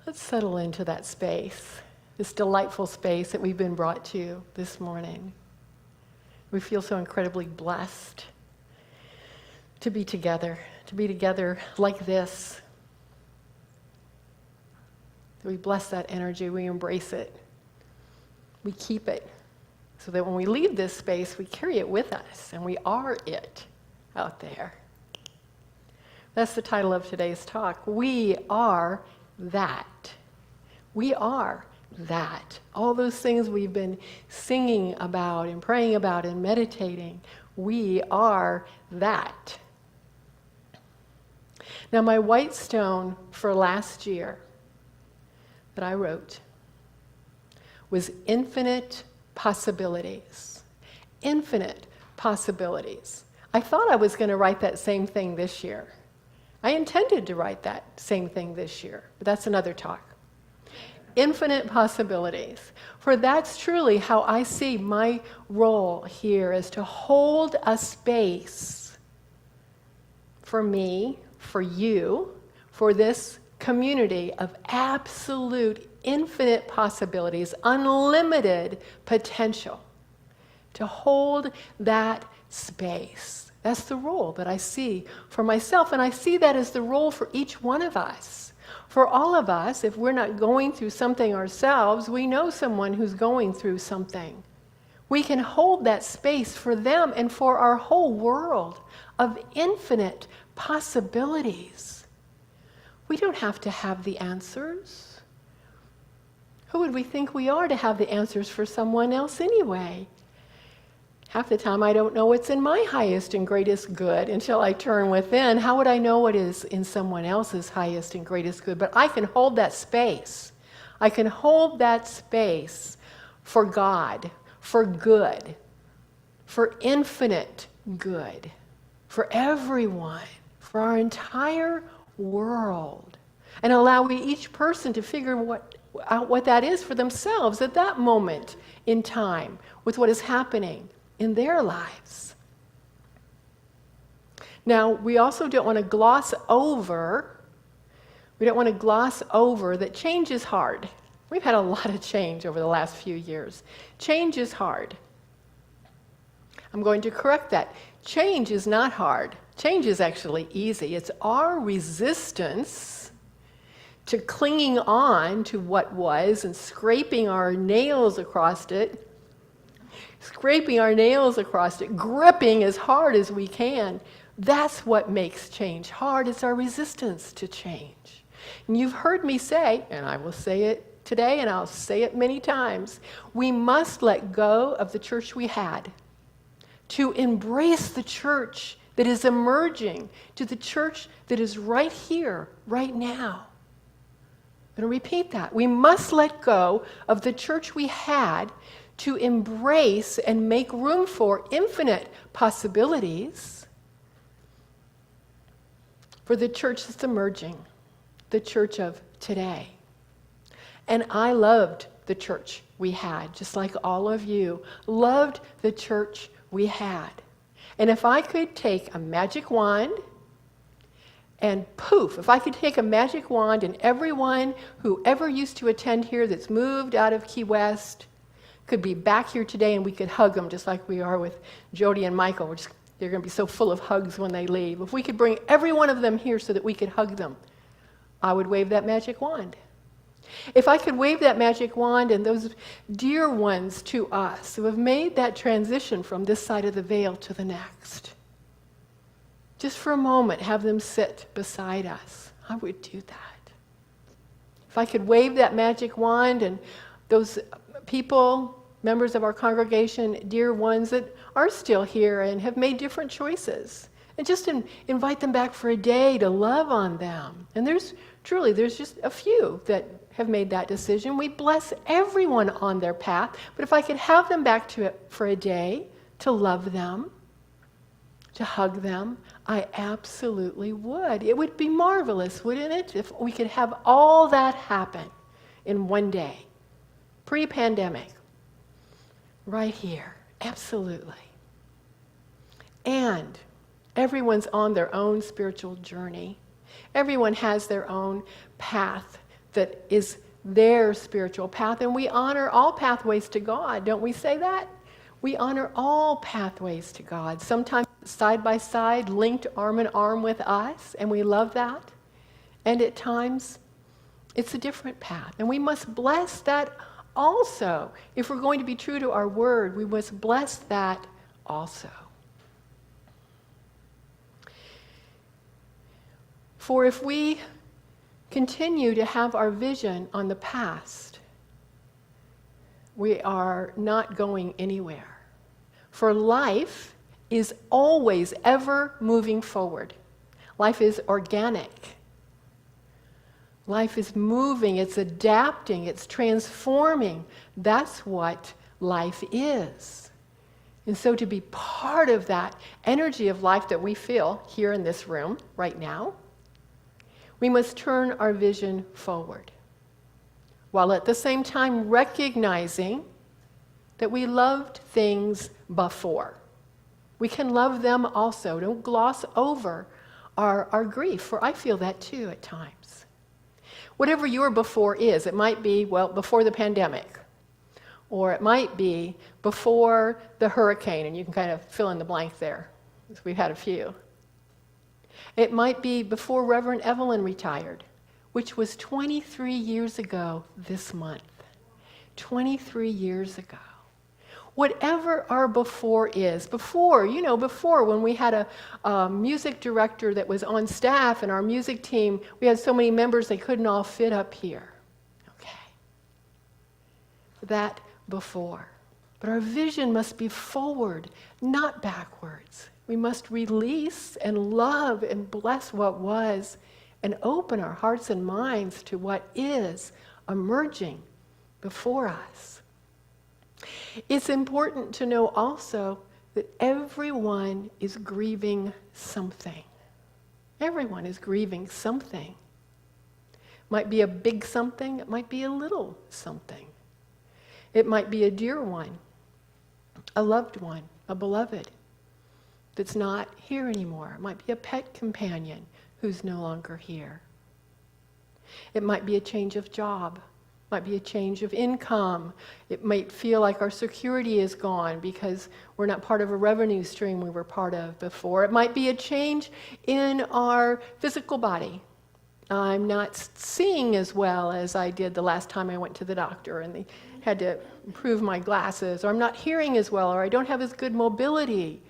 Let's settle into that space, this delightful space that we've been brought to this morning. We feel so incredibly blessed to be together like this. We bless that energy, we embrace it, we keep it, so that when we leave this space, we carry it with us, and we are it out there. That's the title of today's talk. We are that. We are that. All those things we've been singing about and praying about and meditating, we are that. Now, my white stone for last year that I wrote was infinite possibilities. Infinite possibilities. I thought I was going to write that same thing this year. I intended to write that same thing this year, but that's another talk. Infinite possibilities. For that's truly how I see my role here, is to hold a space for me, for you, for this community of absolute infinite possibilities, unlimited potential. To hold that space. That's the role that I see for myself, and I see that as the role for each one of us. For all of us, if we're not going through something ourselves, we know someone who's going through something. We can hold that space for them and for our whole world of infinite possibilities. We don't have to have the answers. Who would we think we are to have the answers for someone else anyway? Half the time I don't know what's in my highest and greatest good until I turn within. How would I know what is in someone else's highest and greatest good? But I can hold that space. I can hold that space for God, for good, for infinite good, for everyone, for our entire world, and allow each person to figure out what that is for themselves at that moment in time with what is happening in their lives. Now, we also don't want to gloss over that change is hard. We've had a lot of change over the last few years. Change is hard. I'm going to correct that. Change is not hard. Change is actually easy. It's our resistance to clinging on to what was and scraping our nails across it, gripping as hard as we can. That's what makes change hard. It's our resistance to change. And you've heard me say, and I will say it today, and I'll say it many times, we must let go of the church we had to embrace the church that is emerging, to the church that is right here, right now. I'm going to repeat that. We must let go of the church we had to embrace and make room for infinite possibilities for the church that's emerging, the church of today. And I loved the church we had, just like all of you loved the church we had. And if I could take a magic wand and poof, if I could take a magic wand and everyone who ever used to attend here that's moved out of Key West could be back here today, and we could hug them just like we are with Jody and Michael. They're going to be so full of hugs when they leave. If we could bring every one of them here so that we could hug them, I would wave that magic wand. If I could wave that magic wand and those dear ones to us who have made that transition from this side of the veil to the next, just for a moment, have them sit beside us, I would do that. If I could wave that magic wand and those people, members of our congregation, dear ones that are still here and have made different choices, and just invite them back for a day to love on them. And there's just a few that have made that decision. We bless everyone on their path, but if I could have them back to it for a day to love them, to hug them, I absolutely would. It would be marvelous, wouldn't it, if we could have all that happen in one day, pre-pandemic, right here. Absolutely. And everyone's on their own spiritual journey. Everyone has their own path that is their spiritual path. And we honor all pathways to God. Don't we say that? We honor all pathways to God. Sometimes side by side, linked arm in arm with us, and we love that. And at times, it's a different path. And we must bless that also. If we're going to be true to our word, we must bless that also. For if we continue to have our vision on the past, we are not going anywhere. For life is always ever moving forward. Life is organic. Life is moving, it's adapting, it's transforming. That's what life is. And so to be part of that energy of life that we feel here in this room right now, we must turn our vision forward, while at the same time recognizing that we loved things before. We can love them also. Don't gloss over our grief, for I feel that too at times. Whatever your before is, it might be, well, before the pandemic, or it might be before the hurricane, and you can kind of fill in the blank there, because we've had a few. It might be before Reverend Evelyn retired, which was 23 years ago this month. 23 years ago. Whatever our before is, before when we had a music director that was on staff and our music team, we had so many members they couldn't all fit up here. Okay. That before. But our vision must be forward, not backwards. We must release and love and bless what was and open our hearts and minds to what is emerging before us. It's important to know also that everyone is grieving something. Everyone is grieving something. It might be a big something, it might be a little something. It might be a dear one, a loved one, a beloved that's not here anymore. It might be a pet companion who's no longer here. It might be a change of job. It might be a change of income. It might feel like our security is gone because we're not part of a revenue stream we were part of before. It might be a change in our physical body. I'm not seeing as well as I did the last time I went to the doctor and they had to improve my glasses, or I'm not hearing as well, or I don't have as good mobility.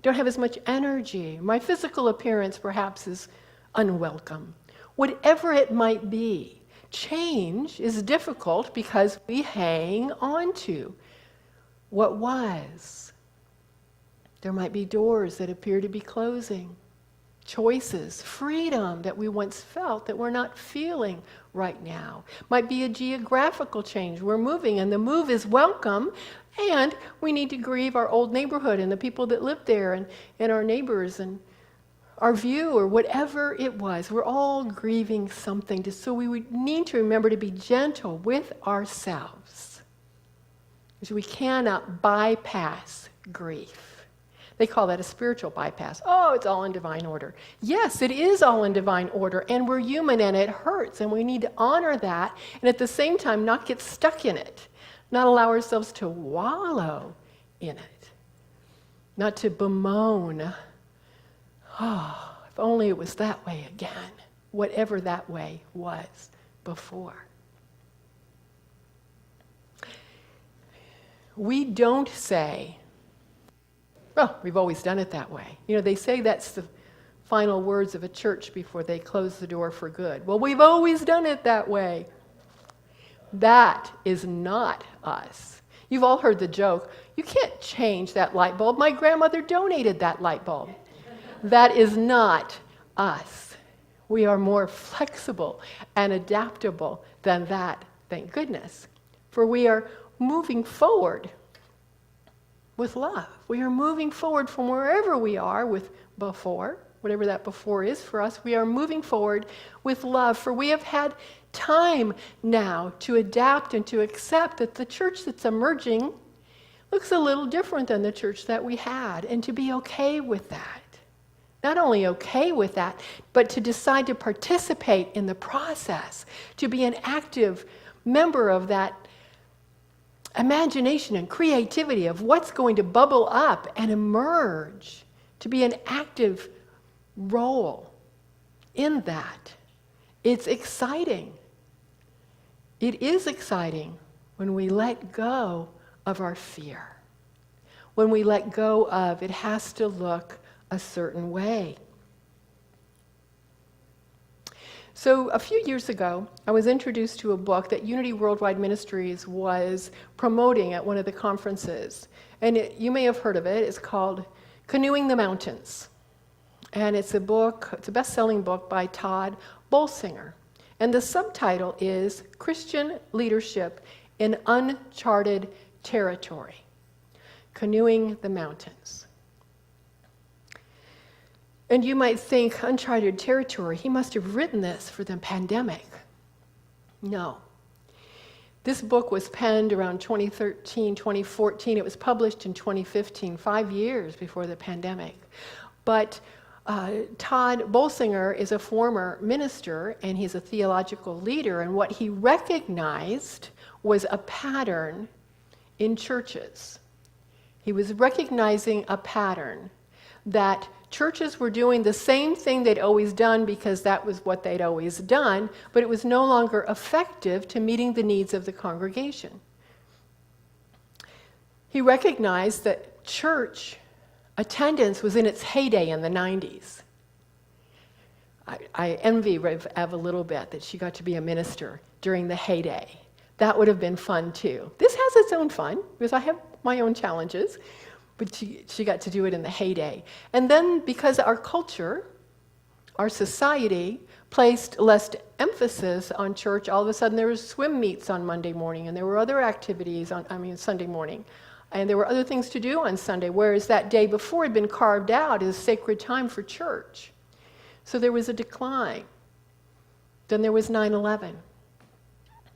Don't have as much energy. My physical appearance perhaps is unwelcome. Whatever it might be, change is difficult because we hang on to what was. There might be doors that appear to be closing, choices, freedom that we once felt that we're not feeling right now. Might be a geographical change. We're moving and the move is welcome, and we need to grieve our old neighborhood and the people that live there and our neighbors and our view or whatever it was. We're all grieving something. So we would need to remember to be gentle with ourselves, because we cannot bypass grief. They call that a spiritual bypass. Oh, it's all in divine order. Yes, it is all in divine order, and we're human and it hurts, and we need to honor that and at the same time not get stuck in it. Not allow ourselves to wallow in it. Not to bemoan, oh, if only it was that way again, whatever that way was before. We don't say, well, we've always done it that way. They say that's the final words of a church before they close the door for good. Well, we've always done it that way. That is not us. You've all heard the joke, you can't change that light bulb. My grandmother donated that light bulb. That is not us. We are more flexible and adaptable than that, thank goodness. For we are moving forward with love. We are moving forward from wherever we are with before, whatever that before is for us. We are moving forward with love, for we have had time now to adapt and to accept that the church that's emerging looks a little different than the church that we had, and to be okay with that. not only okay with that, but to decide to participate in the process, to be an active member of that imagination and creativity of what's going to bubble up and emerge, to be an active role in that. It's exciting. It is exciting when we let go of our fear. When we let go of, it has to look a certain way. So a few years ago, I was introduced to a book that Unity Worldwide Ministries was promoting at one of the conferences. And you may have heard of it. It's called Canoeing the Mountains. And it's a best-selling book by Todd Bolsinger. And the subtitle is Christian Leadership in Uncharted Territory. Canoeing the Mountains. And you might think, uncharted territory, he must have written this for the pandemic. No. This book was penned around 2013, 2014. It was published in 2015, 5 years before the pandemic. But Todd Bolsinger is a former minister, and he's a theological leader, and what he recognized was a pattern in churches. He was recognizing a pattern that churches were doing the same thing they'd always done because that was what they'd always done, but it was no longer effective to meeting the needs of the congregation. He recognized that church attendance was in its heyday in the 90s. I envy Rev Ev a little bit that she got to be a minister during the heyday. That would have been fun too. This has its own fun, because I have my own challenges, but she got to do it in the heyday. And then because our culture, our society, placed less emphasis on church, all of a sudden there was swim meets on Monday morning, and there were other activities on Sunday morning. And there were other things to do on Sunday, whereas that day before had been carved out as sacred time for church. So there was a decline. Then there was 9/11.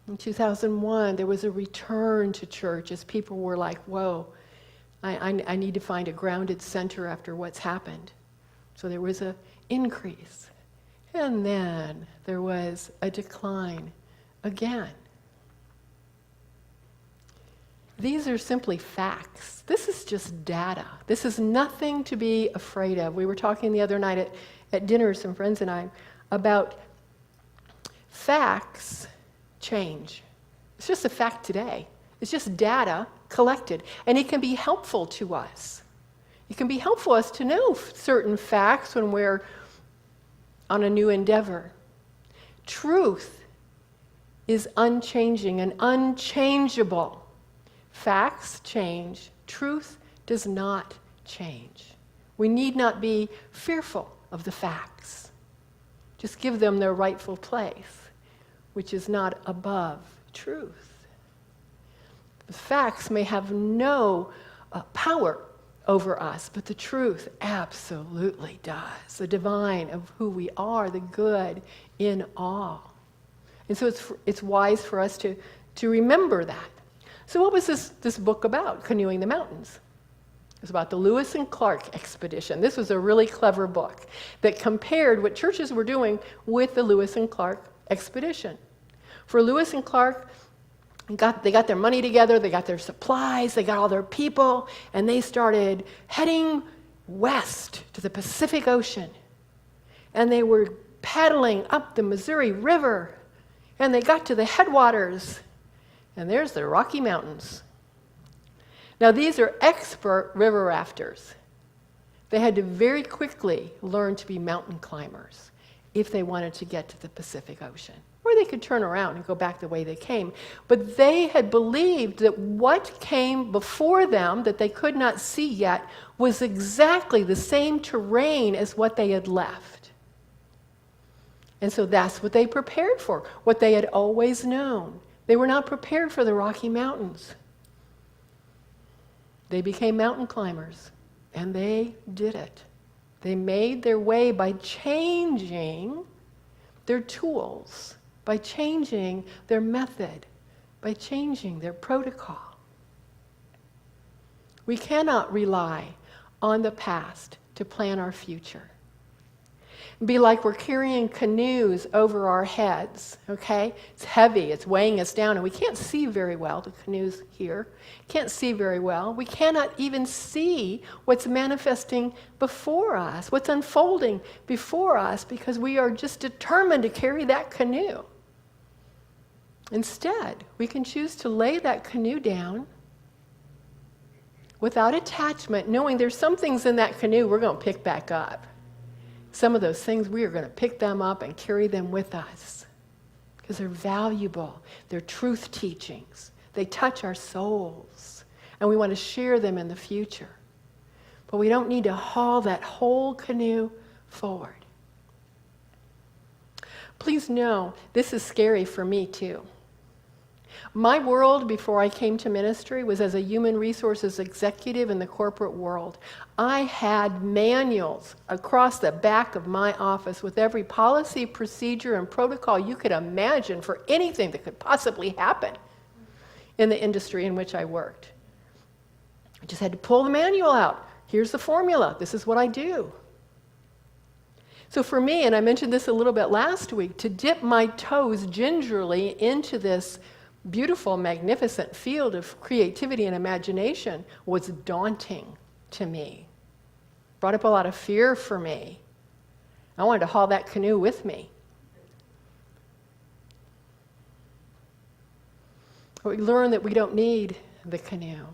In 2001, there was a return to church as people were like, whoa, I need to find a grounded center after what's happened. So there was an increase. And then there was a decline again. These are simply facts. This is just data. This is nothing to be afraid of. We were talking the other night at dinner, some friends and I, about facts change. It's just a fact today. It's just data collected. And it can be helpful to us. It can be helpful to us to know certain facts when we're on a new endeavor. Truth is unchanging and unchangeable. Facts change. Truth does not change. We need not be fearful of the facts. Just give them their rightful place, which is not above truth. The facts may have no power over us, but the truth absolutely does. The divine of who we are, the good in all. And so it's wise for us to remember that. So what was this book about, Canoeing the Mountains? It was about the Lewis and Clark expedition. This was a really clever book that compared what churches were doing with the Lewis and Clark expedition. For Lewis and Clark, they got their money together, they got their supplies, they got all their people, and they started heading west to the Pacific Ocean. And they were paddling up the Missouri River, and they got to the headwaters, and there's the Rocky Mountains. Now, these are expert river rafters. They had to very quickly learn to be mountain climbers if they wanted to get to the Pacific Ocean. Or they could turn around and go back the way they came. But they had believed that what came before them that they could not see yet was exactly the same terrain as what they had left. And so that's what they prepared for, what they had always known. They were not prepared for the Rocky Mountains. They became mountain climbers, and they did it. They made their way by changing their tools, by changing their method, by changing their protocol. We cannot rely on the past to plan our future. It'd be like we're carrying canoes over our heads, okay? It's heavy, it's weighing us down, and we can't see very well. The canoes here can't see very well. We cannot even see what's manifesting before us, what's unfolding before us, because we are just determined to carry that canoe. Instead, we can choose to lay that canoe down without attachment, knowing there's some things in that canoe we're going to pick back up. Some of those things, we are going to pick them up and carry them with us because they're valuable. They're truth teachings. They touch our souls, and we want to share them in the future. But we don't need to haul that whole canoe forward. Please know, this is scary for me too. My world before I came to ministry was as a human resources executive in the corporate world. I had manuals across the back of my office with every policy, procedure, and protocol you could imagine for anything that could possibly happen in the industry in which I worked. I just had to pull the manual out. Here's the formula. This is what I do. So for me, and I mentioned this a little bit last week, to dip my toes gingerly into this beautiful, magnificent field of creativity and imagination was daunting to me. Brought up a lot of fear for me. I wanted to haul that canoe with me. But we learn that we don't need the canoe.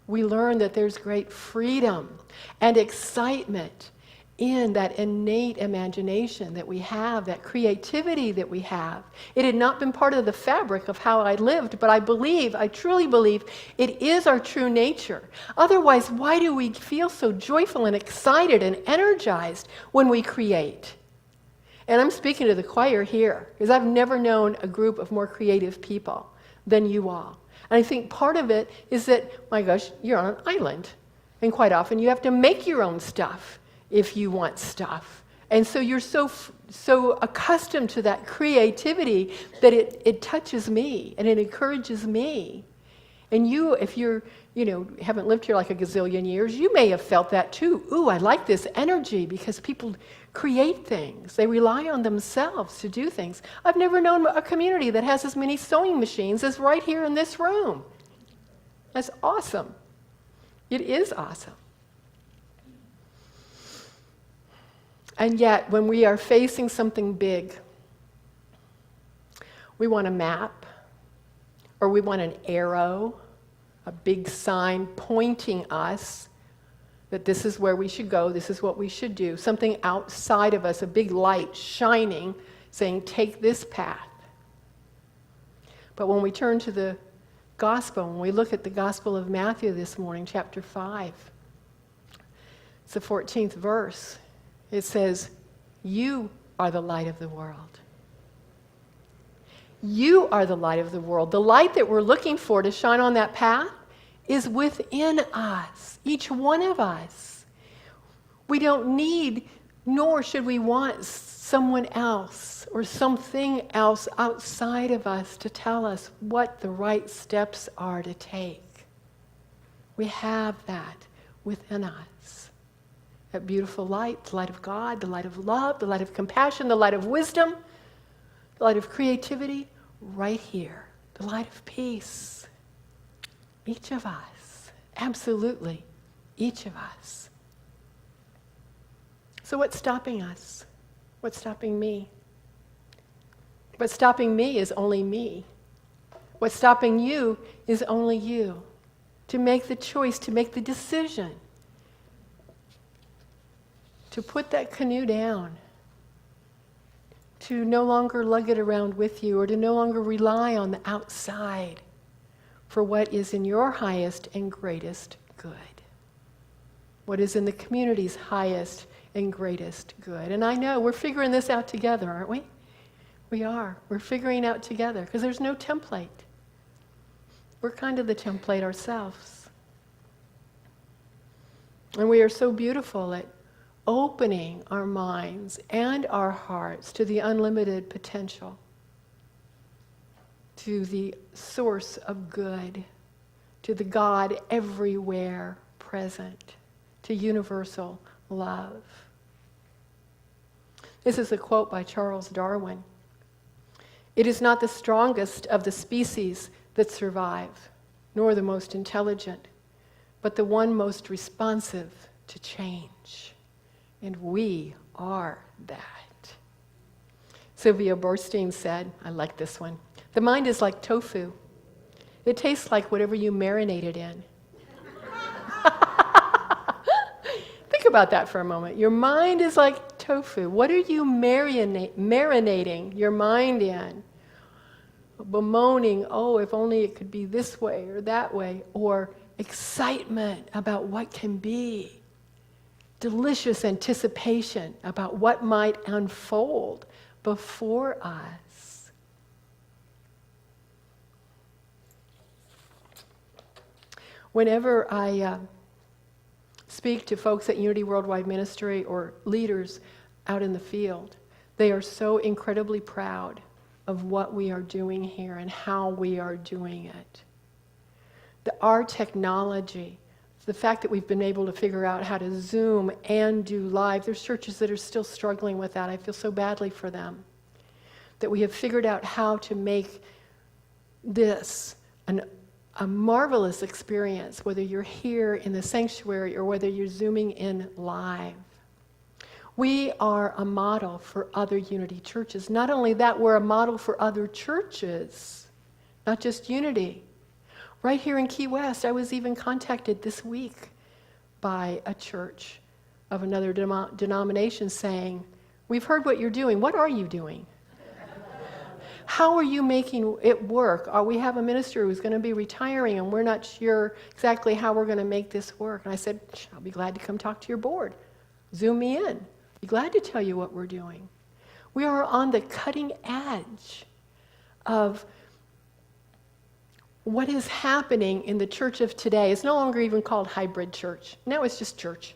We learn that there's great freedom and excitement in that innate imagination that we have, that creativity that we have. It had not been part of the fabric of how I lived, but I truly believe it is our true nature. Otherwise, why do we feel so joyful and excited and energized when we create? And I'm speaking to the choir here, because I've never known a group of more creative people than you all. And I think part of it is that, my gosh, you're on an island, and quite often you have to make your own stuff if you want stuff. And so you're so accustomed to that creativity that it touches me and it encourages me. And you, if you're, haven't lived here like a gazillion years, you may have felt that too. Ooh, I like this energy because people create things. They rely on themselves to do things. I've never known a community that has as many sewing machines as right here in this room. That's awesome. It is awesome. And yet, when we are facing something big, we want a map, or we want an arrow, a big sign pointing us that this is where we should go, this is what we should do, something outside of us, a big light shining, saying, take this path. But when we turn to the gospel, when we look at the Gospel of Matthew this morning, chapter 5, it's the 14th verse. It says, you are the light of the world. You are the light of the world. The light that we're looking for to shine on that path is within us, each one of us. We don't need, nor should we want someone else or something else outside of us to tell us what the right steps are to take. We have that within us. That beautiful light, the light of God, the light of love, the light of compassion, the light of wisdom, the light of creativity, right here. The light of peace. Each of us, absolutely, each of us. So what's stopping us? What's stopping me? What's stopping me is only me. What's stopping you is only you. To make the choice, to make the decision, to put that canoe down, to no longer lug it around with you, or to no longer rely on the outside for what is in your highest and greatest good. What is in the community's highest and greatest good. And I know we're figuring this out together, aren't we? We are. We're figuring out together because there's no template. We're kind of the template ourselves. And we are so beautiful at opening our minds and our hearts to the unlimited potential, to the source of good, to the God everywhere present, to universal love. This is a quote by Charles Darwin. "It is not the strongest of the species that survive, nor the most intelligent, but the one most responsive to change. And we are that." Sylvia Boorstein said, I like this one, "The mind is like tofu. It tastes like whatever you marinate it in." Think about that for a moment. Your mind is like tofu. What are you marinating your mind in? Bemoaning, oh, if only it could be this way or that way, or excitement about what can be. Delicious anticipation about what might unfold before us. Whenever I speak to folks at Unity Worldwide Ministry or leaders out in the field, they are so incredibly proud of what we are doing here and how we are doing it. Our technology, the fact that we've been able to figure out how to Zoom and do live, there's churches that are still struggling with that. I feel so badly for them. That we have figured out how to make this a marvelous experience, whether you're here in the sanctuary or whether you're Zooming in live. We are a model for other Unity churches. Not only that, we're a model for other churches, not just Unity. Right here in Key West, I was even contacted this week by a church of another denomination saying, "We've heard what you're doing. What are you doing? How are you making it work? We have a minister who's going to be retiring and we're not sure exactly how we're going to make this work." And I said, "I'll be glad to come talk to your board. Zoom me in. Be glad to tell you what we're doing." We are on the cutting edge of what is happening in the church of today. It's no longer even called hybrid church. Now it's just church.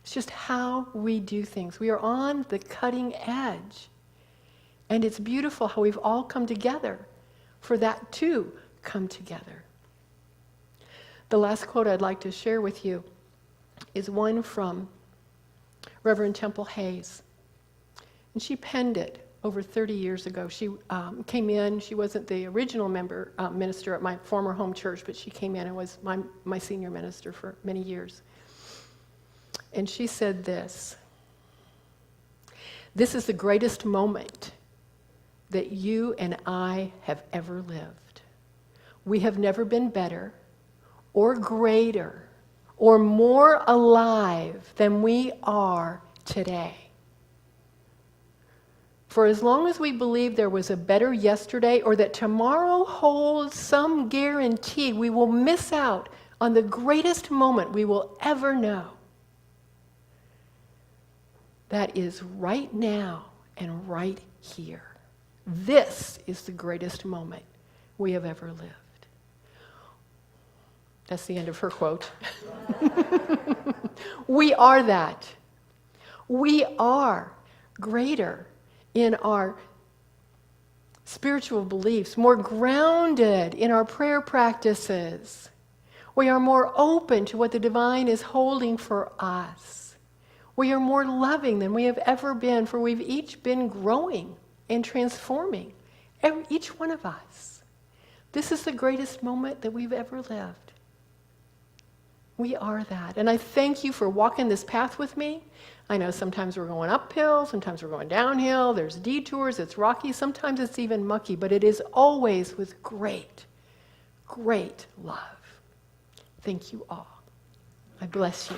It's just how we do things. We are on the cutting edge. And it's beautiful how we've all come together for that to come together. The last quote I'd like to share with you is one from Reverend Temple Hayes. And she penned it over 30 years ago. She came in, she wasn't the original minister at my former home church, but she came in and was my senior minister for many years. And she said this: "This is the greatest moment that you and I have ever lived. We have never been better or greater or more alive than we are today. For as long as we believe there was a better yesterday or that tomorrow holds some guarantee, we will miss out on the greatest moment we will ever know. That is right now and right here. This is the greatest moment we have ever lived." That's the end of her quote. We are that. We are greater in our spiritual beliefs, more grounded in our prayer practices. We are more open to what the divine is holding for us. We are more loving than we have ever been, for we've each been growing and transforming, each one of us. This is the greatest moment that we've ever lived. We are that. And I thank you for walking this path with me. I know sometimes we're going uphill, sometimes we're going downhill, there's detours, it's rocky, sometimes it's even mucky, but it is always with great, great love. Thank you all. I bless you.